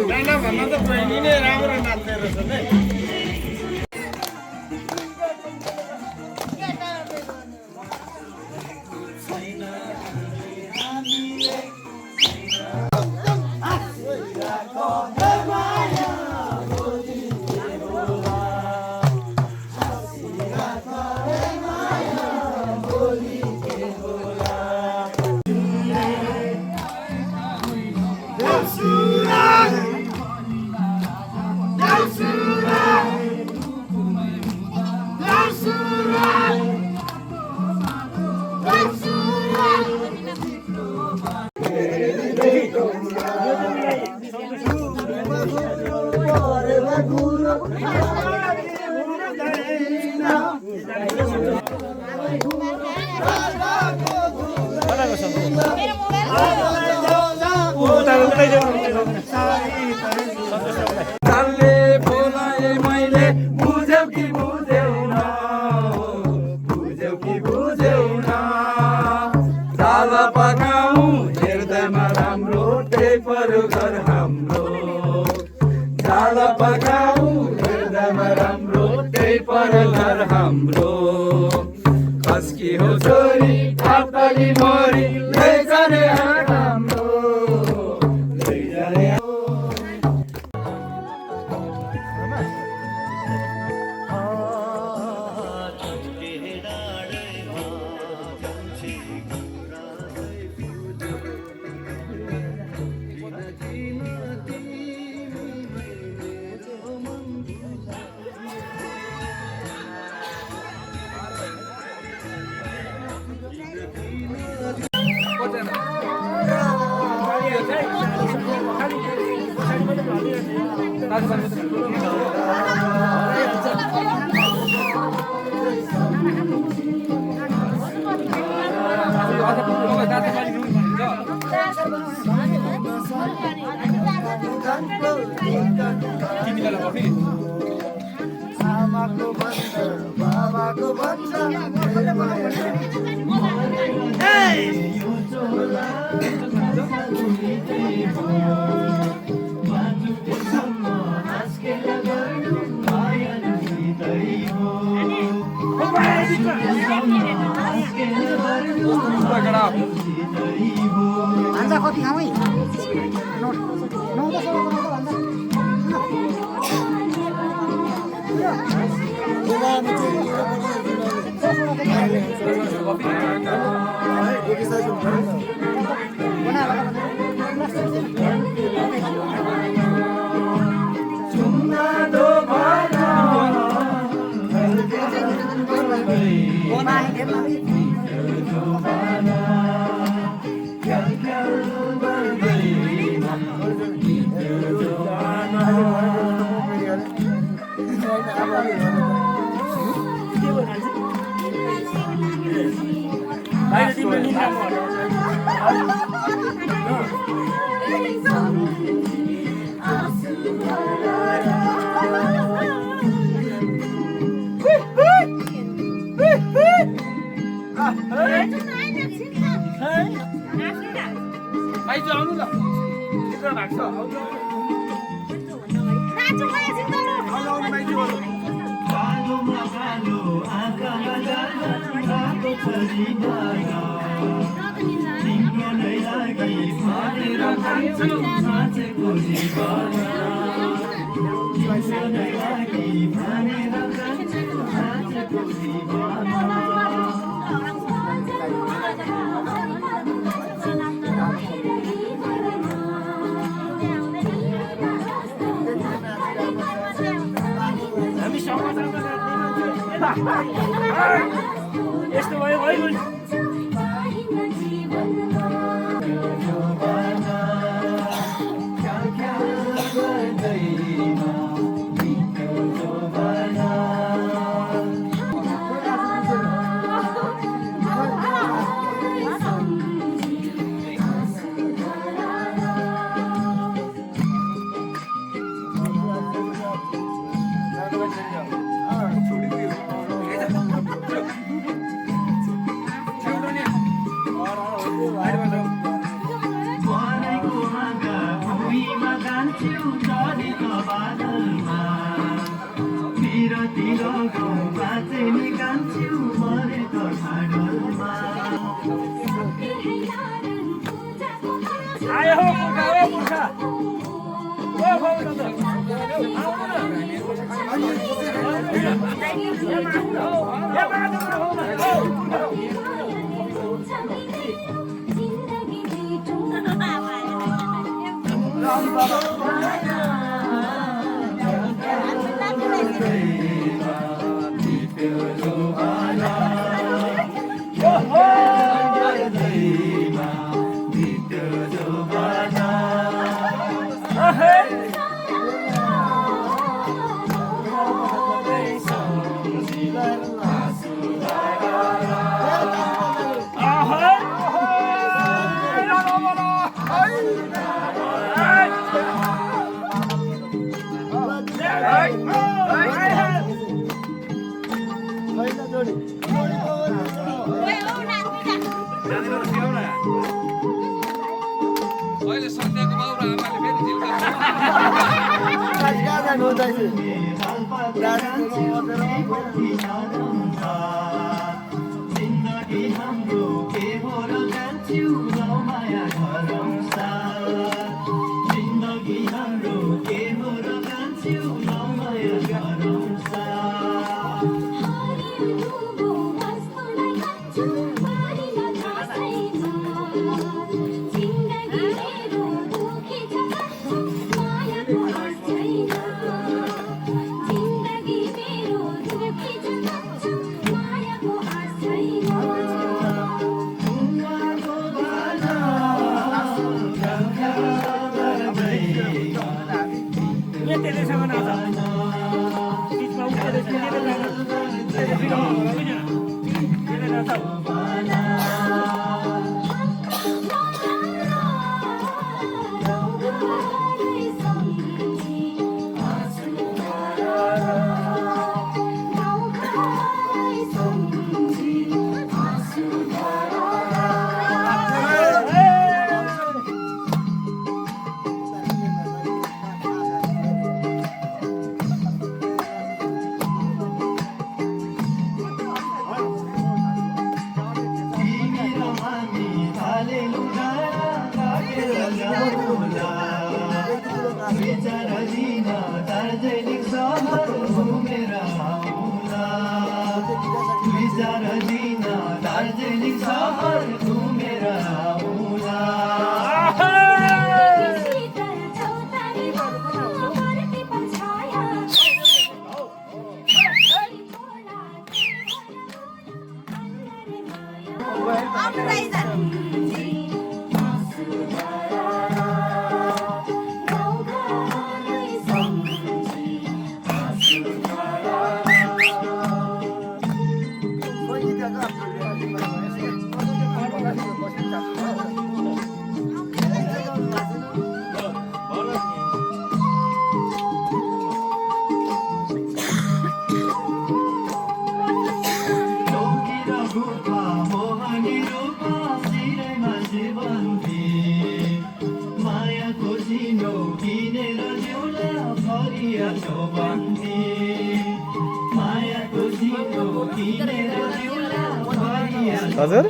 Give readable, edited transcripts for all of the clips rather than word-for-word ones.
नाना भन्दा त बहिनी नै राम्रो नाच्ने रहेछ नि खस्की हो छोरी थापली मोरी लैजाने हाम्रो लैजाने Anda kau tinggal ni. No dah sama anda. यस्तो भयो भयो कान्छ्यौ चढेको बादलमा तिरतिर गाउँमा चाहिँ कान्छ्यौ मरेको खाडलमा आयो हो पुर्खा हो पुर्खा ओ भाउ त अहिले सन्ध्याको बाउ र आमाले फेरि जिन्दगी हाम्रो के हो र जान्छौ माया घरौसा जिन्दगी हाम्रो के हो र जान्छौ माया घरौसा दार्जिलिङ सहर घुमेर आउला दार्जिलिङ सहर घुमेर आउला हजुर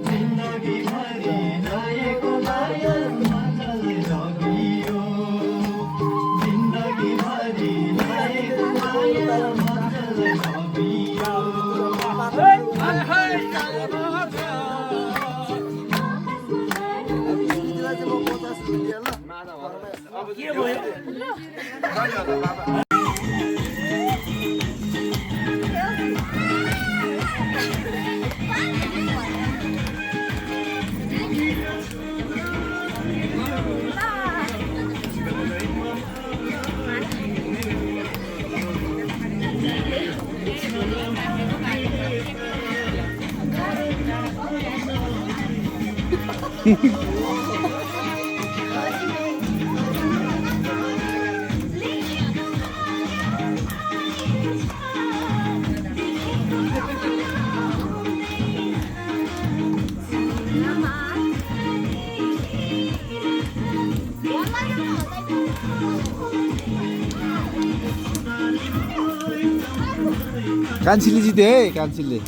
जिन्दगीभरि रहेको माया मजाले लगियो जिन्दगीभरि रहेको माया मजाले लगियो के भयो कान्छीले जित्यो है कान्छीले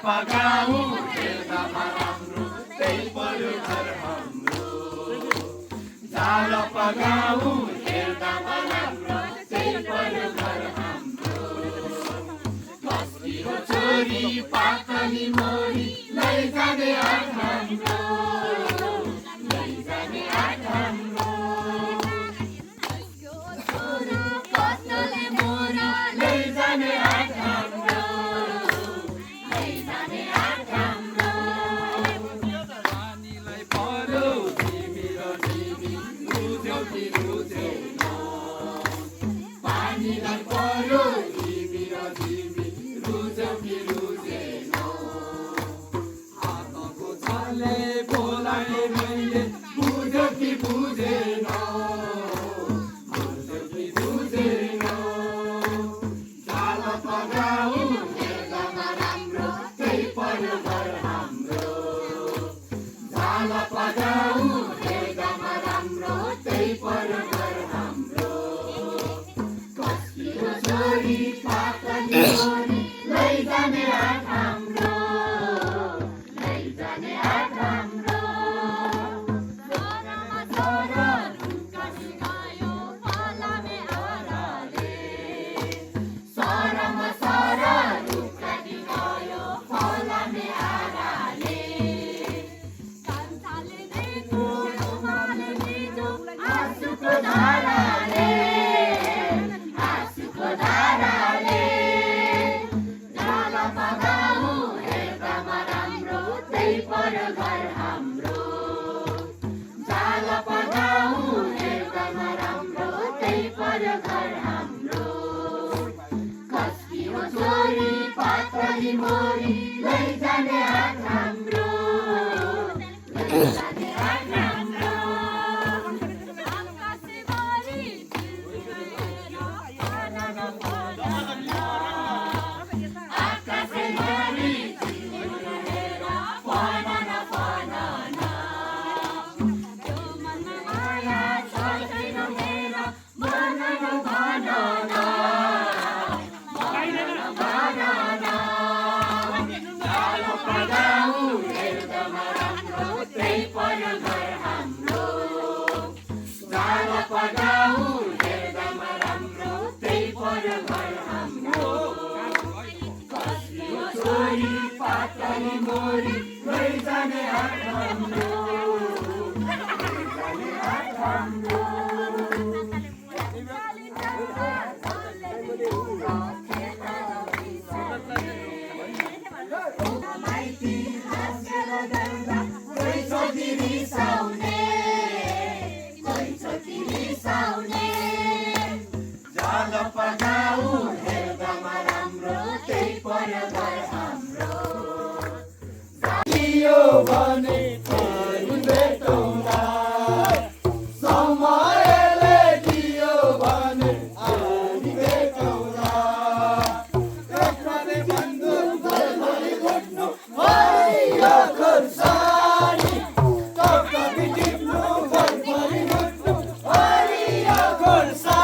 जालपा गाउँ हेर्दामा राम्रो त्यही पर्यो घर हाम्रो जालपा गाउँ हेर्दामा राम्रो त्यही पर्यो घर हाम्रो कसकी हो छोरी पातली मोरी लैजाने आँट हाम्रो लैजाने आँट हाम्रो लैजाने आँट हाम्रो लैजाने आँट हाम्रो पानीलाई पर्यो तिमी र तिमी रुझ्यौ कि रुझेनौ पानीलाई पर्यो तिमी र तिमी रुझ्यौ कि रुझेनौ आत्माको छलले बोलाए मैले बुझ्यौ कि बुझेनौ बुझ्यौ कि बुझेनौ जालपा गाउँ हेर्दामा राम्रो त्यही पर्यो घर हाम्रो जालपा गाउँ हेर्दामा राम्रो त्यही पर्यो घर हाम्रो कसकी हो छोरी पातली मोरी लैजाने आँट हाम्रो लैजाने आँट हाम्रो सरमा सरा रुखा दिगायो फलामे आराले आँसुको धाराले आँसुको धाराले जालपा गाउँ हेर्दामा राम्रो त्यही पर्यो घर हाम्रो जालपा गाउँ हेर्दामा राम्रो त्यही पर्यो घर हाम्रो कसकी हो छोरी पातली मोरी लैजाने आँट हाम्रो लैजाने आँट हाम्रो आकाशैभरि तिम्रो हेर फनान फनान जो मनमा माया छ छैन हेर भनन भनन जालपा गाउँ हेर्दामा राम्रो त्यही पर्यो घर हाम्रो जालपा गाउँ हेर्दामा राम्रो त्यही पर्यो घर हाम्रो कसकी हो छोरी पातली मोरी लैजाने आँट हाम्रो लैजाने आँट हाम्रो माइती हाँसेर जाँदा कोही छोरी रिसाउने कोही छोरी रिसाउने जालपा गाउँ हेर्दामा राम्रो त्यही पर्यो घर हाम्रो दियो भने फेरि भेटौँला समयले दियो भने फेरि भेटौँला एकमने बन्धु घरभरि घुट्नु हरियो खोर्सानी टक्क टिप्नु घरभरि घुट्नु हरियो खोर्सानी